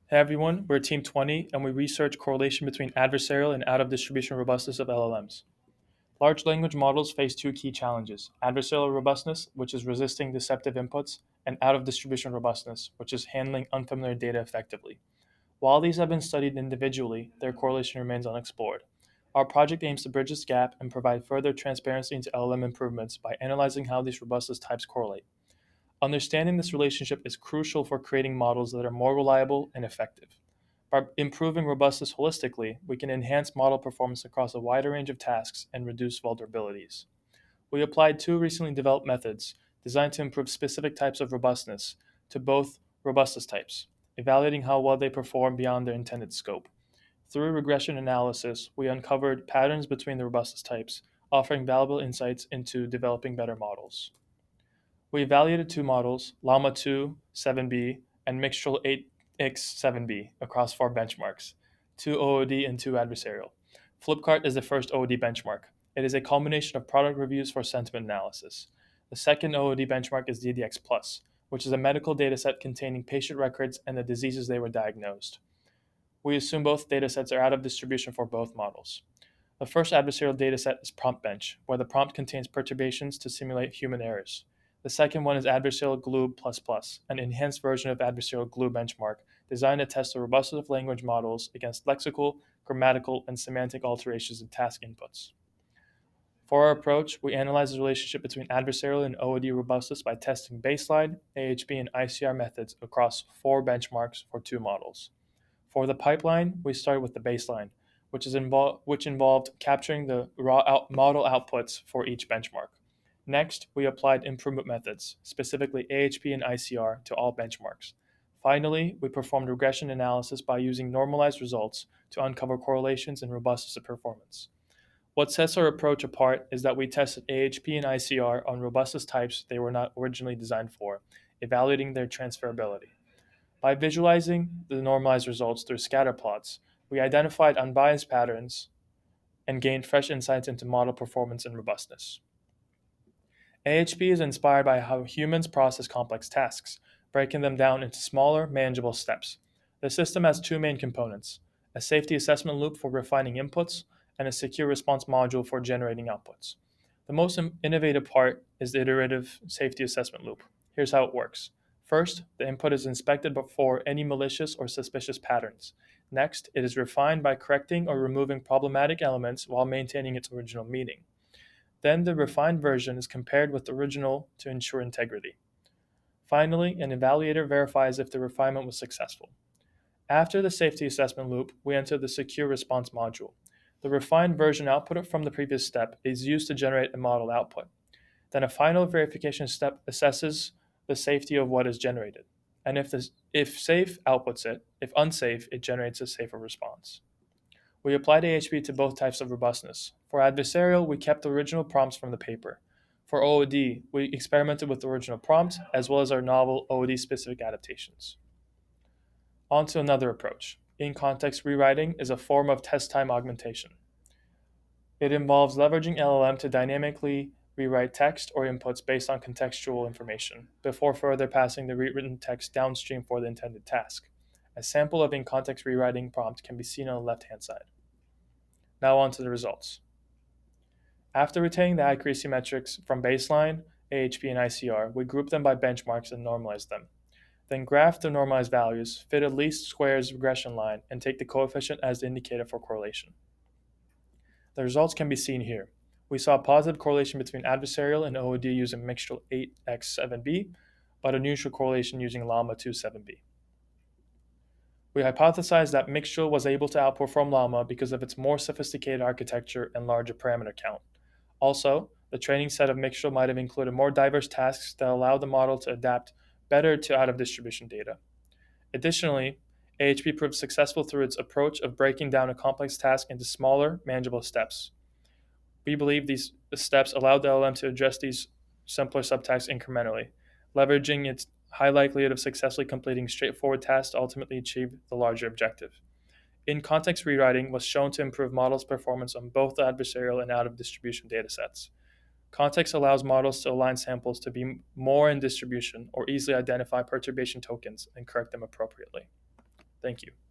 Hey everyone, we're Team 20 and we research correlation between adversarial and out-of-distribution robustness of LLMs. Large language models face two key challenges: adversarial robustness, which is resisting deceptive inputs, and out-of-distribution robustness, which is handling unfamiliar data effectively. While these have been studied individually, their correlation remains unexplored. Our project aims to bridge this gap and provide further transparency into LLM improvements by analyzing how these robustness types correlate. Understanding this relationship is crucial for creating models that are more reliable and effective. By improving robustness holistically, we can enhance model performance across a wider range of tasks and reduce vulnerabilities. We applied two recently developed methods designed to improve specific types of robustness to both robustness types, evaluating how well they perform beyond their intended scope. Through regression analysis, we uncovered patterns between the robustness types, offering valuable insights into developing better models. We evaluated two models, Llama-2-7b and Mixtral 8x7b, across four benchmarks, two OOD and two adversarial. Flipkart is the first OOD benchmark. It is a culmination of product reviews for sentiment analysis. The second OOD benchmark is DDX Plus, which is a medical dataset containing patient records and the diseases they were diagnosed. We assume both datasets are out of distribution for both models. The first adversarial dataset is Prompt Bench, where the prompt contains perturbations to simulate human errors. The second one is Adversarial Glue++, an enhanced version of Adversarial Glue benchmark designed to test the robustness of language models against lexical, grammatical, and semantic alterations in task inputs. For our approach, we analyze the relationship between adversarial and OOD robustness by testing baseline, AHP, and ICR methods across four benchmarks for two models. For the pipeline, we started with the baseline, which involved capturing the model outputs for each benchmark. Next, we applied improvement methods, specifically AHP and ICR, to all benchmarks. Finally, we performed regression analysis by using normalized results to uncover correlations in robustness of performance. What sets our approach apart is that we tested AHP and ICR on robustness types they were not originally designed for, evaluating their transferability. By visualizing the normalized results through scatter plots, we identified unbiased patterns and gained fresh insights into model performance and robustness. AHP is inspired by how humans process complex tasks, breaking them down into smaller, manageable steps. The system has two main components: a safety assessment loop for refining inputs and a secure response module for generating outputs. The most innovative part is the iterative safety assessment loop. Here's how it works. First, the input is inspected for any malicious or suspicious patterns. Next, it is refined by correcting or removing problematic elements while maintaining its original meaning. Then the refined version is compared with the original to ensure integrity. Finally, an evaluator verifies if the refinement was successful. After the safety assessment loop, we enter the secure response module. The refined version output from the previous step is used to generate a model output. Then a final verification step assesses the safety of what is generated. And if safe, outputs it. If unsafe, it generates a safer response. We applied AHP to both types of robustness. For adversarial, we kept the original prompts from the paper. For OOD, we experimented with the original prompt as well as our novel OOD-specific adaptations. On to another approach. In-context rewriting is a form of test time augmentation. It involves leveraging LLM to dynamically rewrite text or inputs based on contextual information before further passing the rewritten text downstream for the intended task. A sample of in-context rewriting prompt can be seen on the left-hand side. Now on to the results. After retaining the accuracy metrics from baseline, AHP, and ICR, we grouped them by benchmarks and normalized them. Then graph the normalized values, fit a least squares regression line, and take the coefficient as the indicator for correlation. The results can be seen here. We saw a positive correlation between adversarial and OOD using Mixtral 8x7b, but a neutral correlation using Llama-2-7b. We hypothesized that Mixtral was able to outperform Llama because of its more sophisticated architecture and larger parameter count. Also, the training set of Mixtral might have included more diverse tasks that allowed the model to adapt better to out-of-distribution data. Additionally, AHP proved successful through its approach of breaking down a complex task into smaller, manageable steps. We believe these steps allowed the LLM to address these simpler subtasks incrementally, leveraging its high likelihood of successfully completing straightforward tasks to ultimately achieve the larger objective. In-context rewriting was shown to improve models' performance on both adversarial and out-of-distribution datasets. Context allows models to align samples to be more in distribution or easily identify perturbation tokens and correct them appropriately. Thank you.